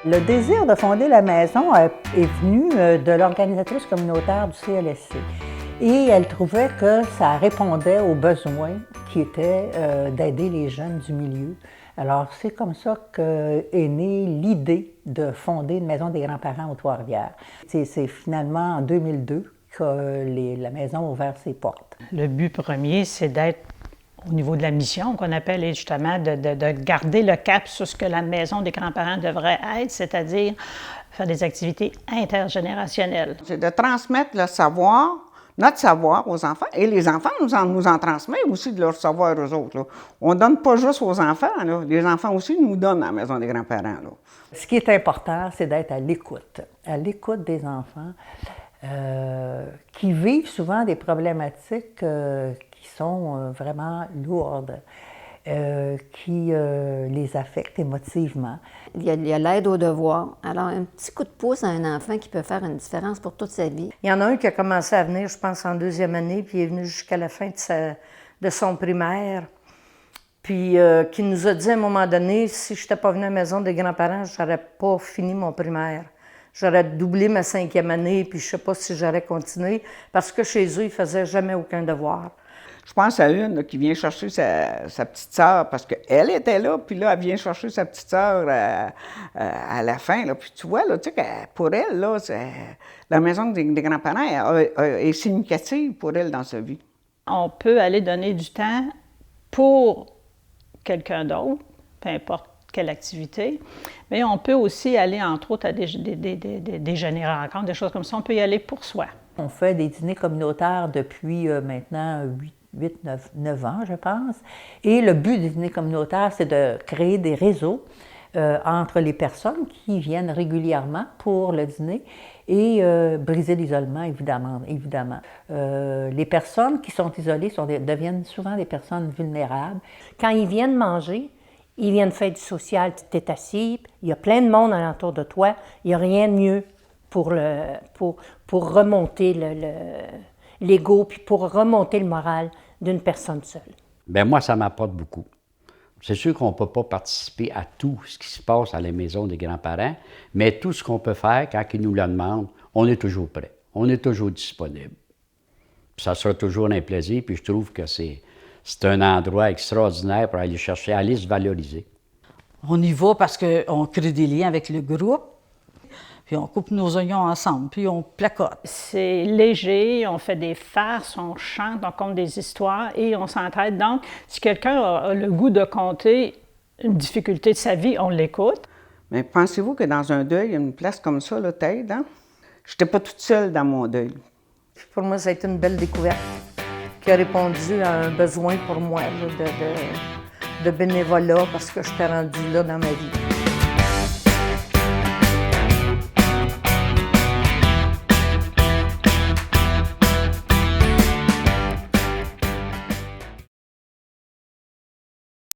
Le désir de fonder la maison est venu de l'organisatrice communautaire du CLSC. Et elle trouvait que ça répondait aux besoins qui étaient d'aider les jeunes du milieu. Alors, c'est comme ça qu'est née l'idée de fonder une maison des grands-parents aux Trois-Rivières. C'est finalement en 2002 que la maison a ouvert ses portes. Le but premier, c'est d'être au niveau de la mission qu'on appelle justement de garder le cap sur ce que la maison des grands-parents devrait être, c'est-à-dire faire des activités intergénérationnelles. C'est de transmettre le savoir, notre savoir aux enfants, et les enfants nous en transmettent aussi de leur savoir aux autres. Là. On ne donne pas juste aux enfants, là. Les enfants aussi nous donnent à la maison des grands-parents. Là. Ce qui est important, c'est d'être à l'écoute des enfants qui vivent souvent des problématiques qui sont vraiment lourdes, qui les affectent émotivement. Il y a l'aide aux devoirs. Alors, un petit coup de pouce à un enfant qui peut faire une différence pour toute sa vie. Il y en a un qui a commencé à venir, je pense, en deuxième année, puis il est venu jusqu'à la fin de son primaire. Puis qui nous a dit à un moment donné, si je n'étais pas venu à la maison des grands-parents, je n'aurais pas fini mon primaire. J'aurais doublé ma cinquième année, puis je ne sais pas si j'aurais continué, parce que chez eux, ils ne faisaient jamais aucun devoir. Je pense à une là, qui vient chercher sa petite sœur, parce qu'elle était là, puis là, elle vient chercher sa petite sœur à la fin. Là. Puis tu vois, là, tu sais, pour elle, là, la maison des grands-parents est significative pour elle dans sa vie. On peut aller donner du temps pour quelqu'un d'autre, peu importe quelle activité, mais on peut aussi aller, entre autres, à des déjeuners rencontres, des choses comme ça. On peut y aller pour soi. On fait des dîners communautaires depuis maintenant 9 ans, je pense. Et le but des dîners communautaires, c'est de créer des réseaux entre les personnes qui viennent régulièrement pour le dîner et briser l'isolement, évidemment. Les personnes qui sont isolées deviennent souvent des personnes vulnérables. Quand ils viennent manger, ils viennent faire du social, tu t'es assis, il y a plein de monde alentour de toi, il n'y a rien de mieux pour remonter l'ego, puis pour remonter le moral d'une personne seule. Bien, moi, ça m'apporte beaucoup. C'est sûr qu'on ne peut pas participer à tout ce qui se passe à la maison des grands-parents, mais tout ce qu'on peut faire, quand ils nous le demandent, on est toujours prêt, on est toujours disponible. Puis ça sera toujours un plaisir, puis je trouve que c'est un endroit extraordinaire pour aller chercher, aller se valoriser. On y va parce qu'on crée des liens avec le groupe, puis on coupe nos oignons ensemble, puis on placote. C'est léger, on fait des farces, on chante, on compte des histoires et on s'entraide. Donc, si quelqu'un a le goût de compter une difficulté de sa vie, on l'écoute. Mais pensez-vous que dans un deuil, une place comme ça, là, t'aide, hein? Je n'étais pas toute seule dans mon deuil. Pour moi, ça a été une belle découverte qui a répondu à un besoin pour moi là, de bénévolat parce que j'étais rendue là dans ma vie.